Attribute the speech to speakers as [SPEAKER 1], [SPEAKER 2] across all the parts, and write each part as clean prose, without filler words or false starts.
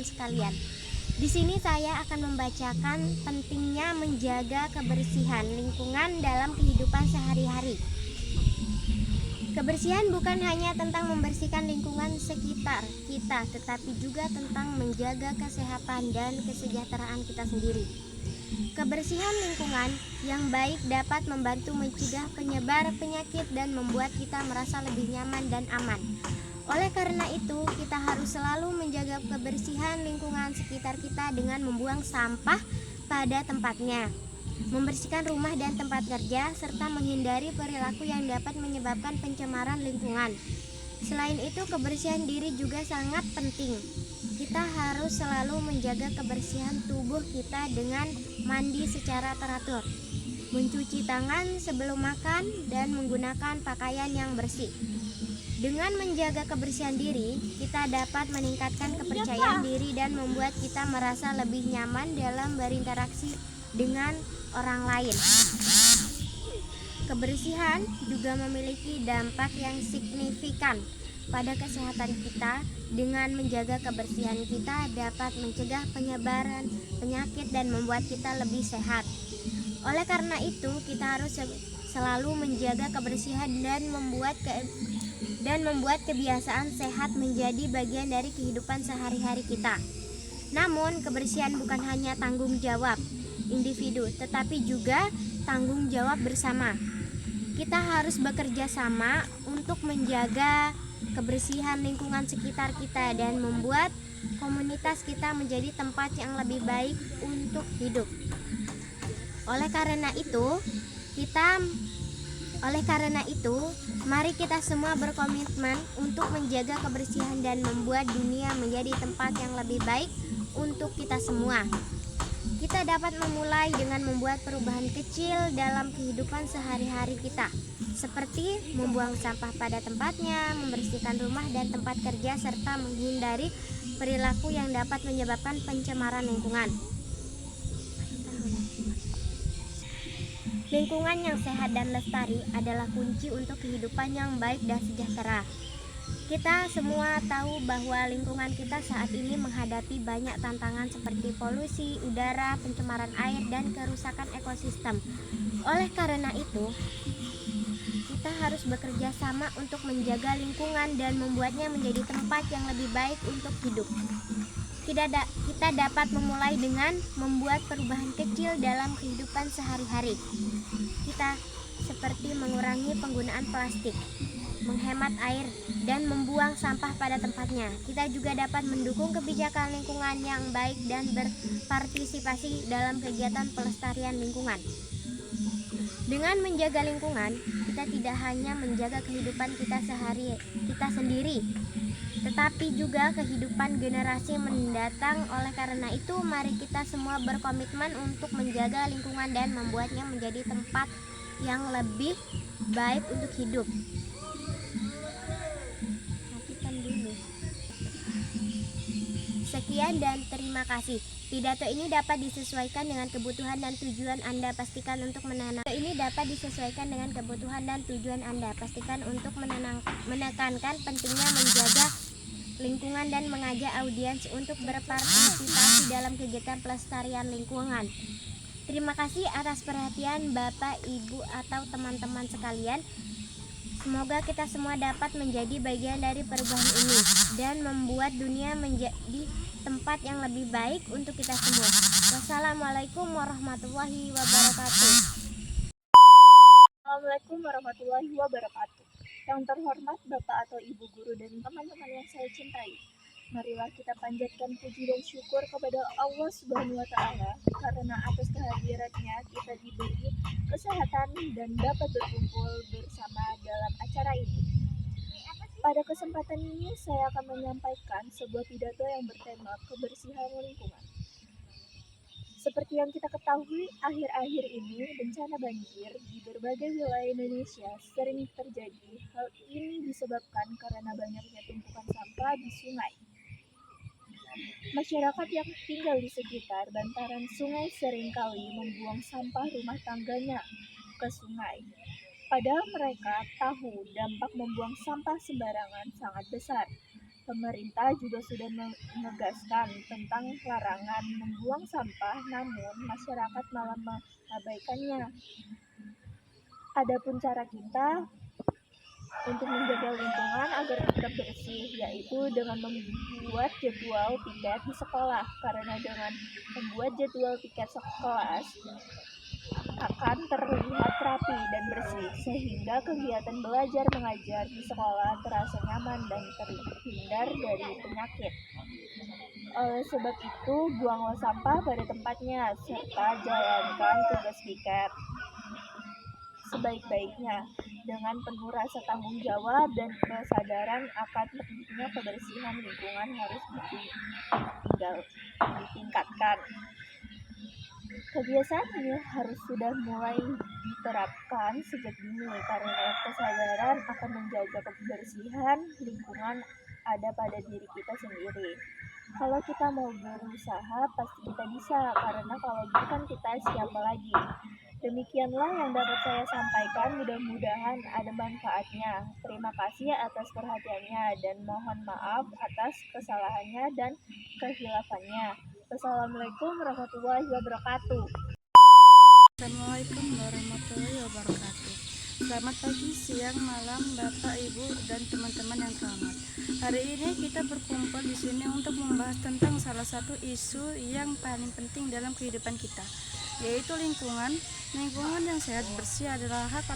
[SPEAKER 1] teman-teman sekalian. Di sini saya akan membacakan pentingnya menjaga kebersihan lingkungan dalam kehidupan sehari-hari. Kebersihan bukan hanya tentang membersihkan lingkungan sekitar kita, tetapi juga tentang menjaga kesehatan dan kesejahteraan kita sendiri. Kebersihan lingkungan yang baik dapat membantu mencegah penyebar penyakit dan membuat kita merasa lebih nyaman dan aman. Oleh karena itu, kita harus selalu menjaga kebersihan lingkungan sekitar kita dengan membuang sampah pada tempatnya, membersihkan rumah dan tempat kerja, serta menghindari perilaku yang dapat menyebabkan pencemaran lingkungan. Selain itu, kebersihan diri juga sangat penting. Kita harus selalu menjaga kebersihan tubuh kita dengan mandi secara teratur, mencuci tangan sebelum makan, dan menggunakan pakaian yang bersih. Dengan menjaga kebersihan diri, kita dapat meningkatkan kepercayaan diri dan membuat kita merasa lebih nyaman dalam berinteraksi dengan orang lain. Kebersihan juga memiliki dampak yang signifikan pada kesehatan kita. Dengan menjaga kebersihan, kita dapat mencegah penyebaran penyakit dan membuat kita lebih sehat. Oleh karena itu, kita harus selalu menjaga kebersihan dan membuat kebiasaan sehat menjadi bagian dari kehidupan sehari-hari kita. Namun, kebersihan bukan hanya tanggung jawab individu, tetapi juga tanggung jawab bersama. Kita harus bekerja sama untuk menjaga kebersihan lingkungan sekitar kita dan membuat komunitas kita menjadi tempat yang lebih baik untuk hidup. Oleh karena itu, mari kita semua berkomitmen untuk menjaga kebersihan dan membuat dunia menjadi tempat yang lebih baik untuk kita semua. Kita dapat memulai dengan membuat perubahan kecil dalam kehidupan sehari-hari kita, seperti membuang sampah pada tempatnya, membersihkan rumah dan tempat kerja, serta menghindari perilaku yang dapat menyebabkan pencemaran lingkungan. Lingkungan yang sehat dan lestari adalah kunci untuk kehidupan yang baik dan sejahtera. Kita semua tahu bahwa lingkungan kita saat ini menghadapi banyak tantangan seperti polusi udara, pencemaran air, dan kerusakan ekosistem. Oleh karena itu, kita harus bekerja sama untuk menjaga lingkungan dan membuatnya menjadi tempat yang lebih baik untuk hidup. Kita dapat memulai dengan membuat perubahan kecil dalam kehidupan sehari-hari. Kita seperti mengurangi penggunaan plastik, menghemat air, dan membuang sampah pada tempatnya. Kita juga dapat mendukung kebijakan lingkungan yang baik dan berpartisipasi dalam kegiatan pelestarian lingkungan. Dengan menjaga lingkungan, kita tidak hanya menjaga kehidupan kita sendiri, tetapi juga kehidupan generasi mendatang. Oleh karena itu, mari kita semua berkomitmen untuk menjaga lingkungan dan membuatnya menjadi tempat yang lebih baik untuk hidup. Sekian dan terima kasih. Pidato ini dapat disesuaikan dengan kebutuhan dan tujuan Anda. Pastikan untuk menekankan pentingnya menjaga lingkungan dan mengajak audiens untuk berpartisipasi dalam kegiatan pelestarian lingkungan. Terima kasih atas perhatian Bapak, Ibu, atau teman-teman sekalian. Semoga kita semua dapat menjadi bagian dari perubahan ini dan membuat dunia menjadi tempat yang lebih baik untuk kita semua. Wassalamualaikum warahmatullahi wabarakatuh.
[SPEAKER 2] Assalamualaikum warahmatullahi wabarakatuh. Yang terhormat Bapak atau Ibu guru dan teman-teman yang saya cintai, marilah kita panjatkan puji dan syukur kepada Allah Subhanahu wa Ta'ala, karena atas kehadirannya kita diberi kesehatan dan dapat berkumpul bersama dalam acara ini. Pada kesempatan ini saya akan menyampaikan sebuah pidato yang bertema kebersihan lingkungan. Seperti yang kita ketahui, akhir-akhir ini bencana banjir di berbagai wilayah Indonesia sering terjadi. Hal ini disebabkan karena banyaknya tumpukan sampah di sungai. Masyarakat yang tinggal di sekitar bantaran sungai seringkali membuang sampah rumah tangganya ke sungai. Padahal mereka tahu dampak membuang sampah sembarangan sangat besar. Pemerintah juga sudah menegaskan tentang larangan membuang sampah, namun masyarakat malah mengabaikannya. Adapun cara kita untuk menjaga lingkungan agar tetap bersih, yaitu dengan membuat jadwal piket di sekolah. Karena dengan membuat jadwal piket sekelas akan terlihat rapi dan bersih, sehingga kegiatan belajar mengajar di sekolah terasa nyaman dan terhindar dari penyakit. Oleh sebab itu, buanglah sampah pada tempatnya, serta jalankan tugas piket sebaik-baiknya dengan penuh rasa tanggung jawab dan kesadaran akan pentingnya kebersihan lingkungan harus ditingkatkan. Kebiasaan ini harus sudah mulai diterapkan sejak dini karena kesadaran akan menjaga kebersihan lingkungan ada pada diri kita sendiri. Kalau kita mau berusaha, pasti kita bisa, karena kalau bukan kita, siapa lagi? Demikianlah yang dapat saya sampaikan, mudah-mudahan ada manfaatnya. Terima kasih atas perhatiannya dan mohon maaf atas kesalahannya dan kehilafannya. Wassalamualaikum warahmatullahi wabarakatuh.
[SPEAKER 3] Assalamualaikum warahmatullahi wabarakatuh. Selamat pagi, siang, malam, Bapak, Ibu, dan teman-teman yang selamat. Hari ini kita berkumpul di sini untuk membahas tentang salah satu isu yang paling penting dalam kehidupan kita, yaitu lingkungan. Lingkungan yang sehat bersih adalah hak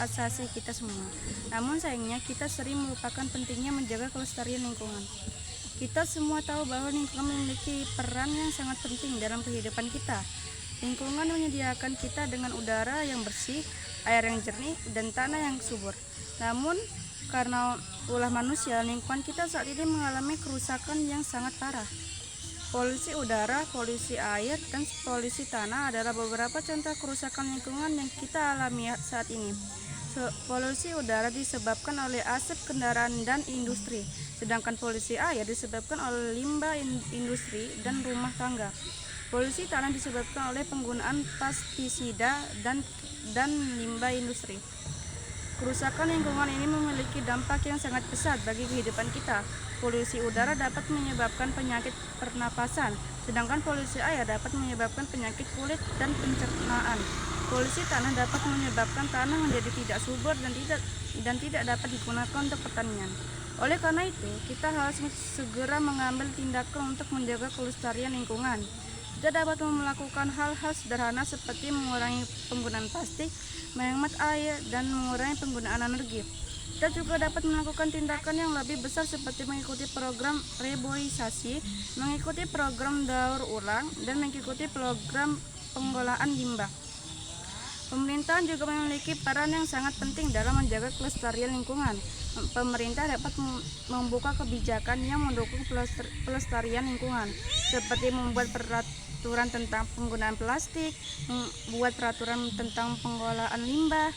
[SPEAKER 3] asasi kita semua. Namun sayangnya kita sering melupakan pentingnya menjaga kelestarian lingkungan. Kita semua tahu bahwa lingkungan memiliki peran yang sangat penting dalam kehidupan kita. Lingkungan menyediakan kita dengan udara yang bersih, air yang jernih, dan tanah yang subur. Namun, karena ulah manusia, lingkungan kita saat ini mengalami kerusakan yang sangat parah. Polusi udara, polusi air, dan polusi tanah adalah beberapa contoh kerusakan lingkungan yang kita alami saat ini. Polusi udara disebabkan oleh asap kendaraan dan industri, sedangkan polusi air disebabkan oleh limbah industri dan rumah tangga. Polusi tanah disebabkan oleh penggunaan pestisida dan limbah industri. Kerusakan lingkungan ini memiliki dampak yang sangat besar bagi kehidupan kita. Polusi udara dapat menyebabkan penyakit pernapasan, sedangkan polusi air dapat menyebabkan penyakit kulit dan pencernaan. Polusi tanah dapat menyebabkan tanah menjadi tidak subur dan tidak dapat digunakan untuk pertanian. Oleh karena itu, kita harus segera mengambil tindakan untuk menjaga kelestarian lingkungan. Kita dapat melakukan hal-hal sederhana seperti mengurangi penggunaan plastik, menghemat air, dan mengurangi penggunaan energi. Kita juga dapat melakukan tindakan yang lebih besar seperti mengikuti program reboisasi, mengikuti program daur ulang, dan mengikuti program pengolahan limbah. Pemerintahan juga memiliki peran yang sangat penting dalam menjaga kelestarian lingkungan. Pemerintah dapat membuka kebijakan yang mendukung pelestarian lingkungan, seperti membuat peraturan tentang penggunaan plastik, membuat peraturan tentang pengolahan limbah,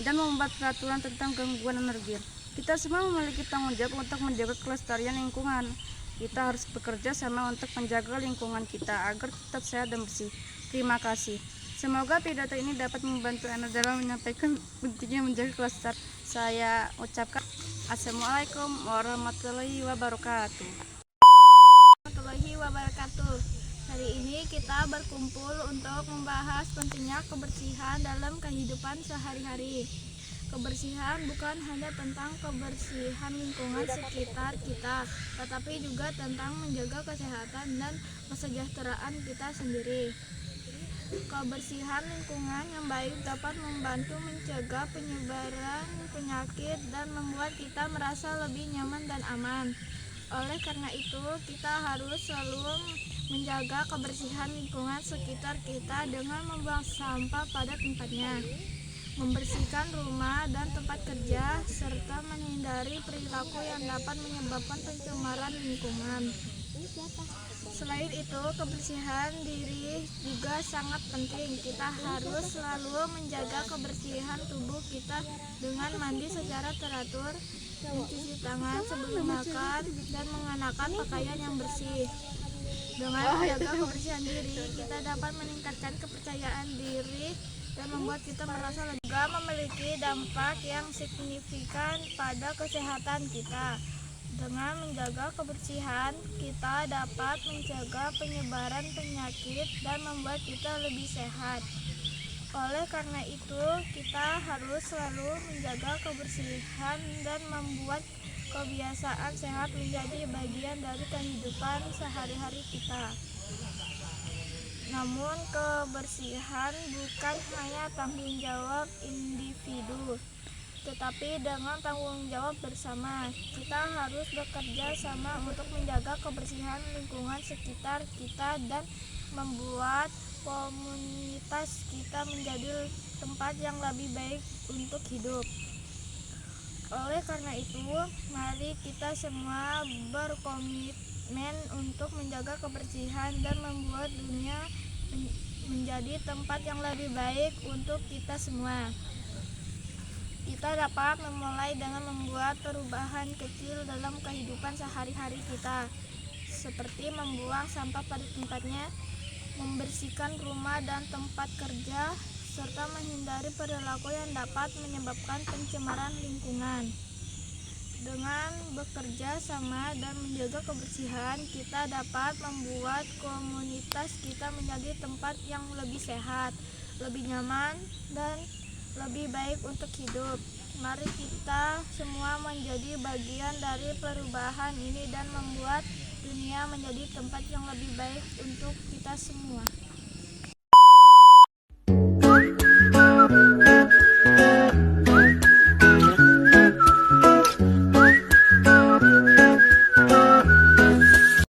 [SPEAKER 3] dan membuat peraturan tentang gangguan energi. Kita semua memiliki tanggung jawab untuk menjaga kelestarian lingkungan. Kita harus bekerja sama untuk menjaga lingkungan kita agar tetap sehat dan bersih. Terima kasih. Semoga pidato ini dapat membantu Anda dalam menyampaikan pentingnya menjaga kelestarian. Saya ucapkan Assalamualaikum warahmatullahi wabarakatuh.
[SPEAKER 4] Warahmatullahi wabarakatuh. Hari ini kita berkumpul untuk membahas pentingnya kebersihan dalam kehidupan sehari-hari. Kebersihan bukan hanya tentang kebersihan lingkungan sekitar kita, tetapi juga tentang menjaga kesehatan dan kesejahteraan kita sendiri. Kebersihan lingkungan yang baik dapat membantu mencegah penyebaran penyakit dan membuat kita merasa lebih nyaman dan aman. Oleh karena itu, kita harus selalu menjaga kebersihan lingkungan sekitar kita dengan membuang sampah pada tempatnya, membersihkan rumah dan tempat kerja, serta menghindari perilaku yang dapat menyebabkan pencemaran lingkungan. Selain itu, kebersihan diri juga sangat penting. Kita harus selalu menjaga kebersihan tubuh kita dengan mandi secara teratur, mencuci tangan sebelum makan, dan mengenakan pakaian yang bersih. Dengan menjaga kebersihan diri, kita dapat meningkatkan kepercayaan diri dan membuat kita merasa juga memiliki dampak yang signifikan pada kesehatan kita. Dengan menjaga kebersihan, kita dapat mencegah penyebaran penyakit dan membuat kita lebih sehat. Oleh karena itu, kita harus selalu menjaga kebersihan dan membuat kebiasaan sehat menjadi bagian dari kehidupan sehari-hari kita. Namun, kebersihan bukan hanya tanggung jawab individu, tetapi dengan tanggung jawab bersama. Kita harus bekerja sama untuk menjaga kebersihan lingkungan sekitar kita dan membuat komunitas kita menjadi tempat yang lebih baik untuk hidup. Oleh karena itu, mari kita semua berkomitmen untuk menjaga kebersihan dan membuat dunia menjadi tempat yang lebih baik untuk kita semua. Kita dapat memulai dengan membuat perubahan kecil dalam kehidupan sehari-hari kita, seperti membuang sampah pada tempatnya, membersihkan rumah dan tempat kerja, serta menghindari perilaku yang dapat menyebabkan pencemaran lingkungan. Dengan bekerja sama dan menjaga kebersihan, kita dapat membuat komunitas kita menjadi tempat yang lebih sehat, lebih nyaman, dan lebih baik untuk hidup. Mari kita semua menjadi bagian dari perubahan ini dan membuat dunia menjadi tempat yang lebih baik untuk kita semua.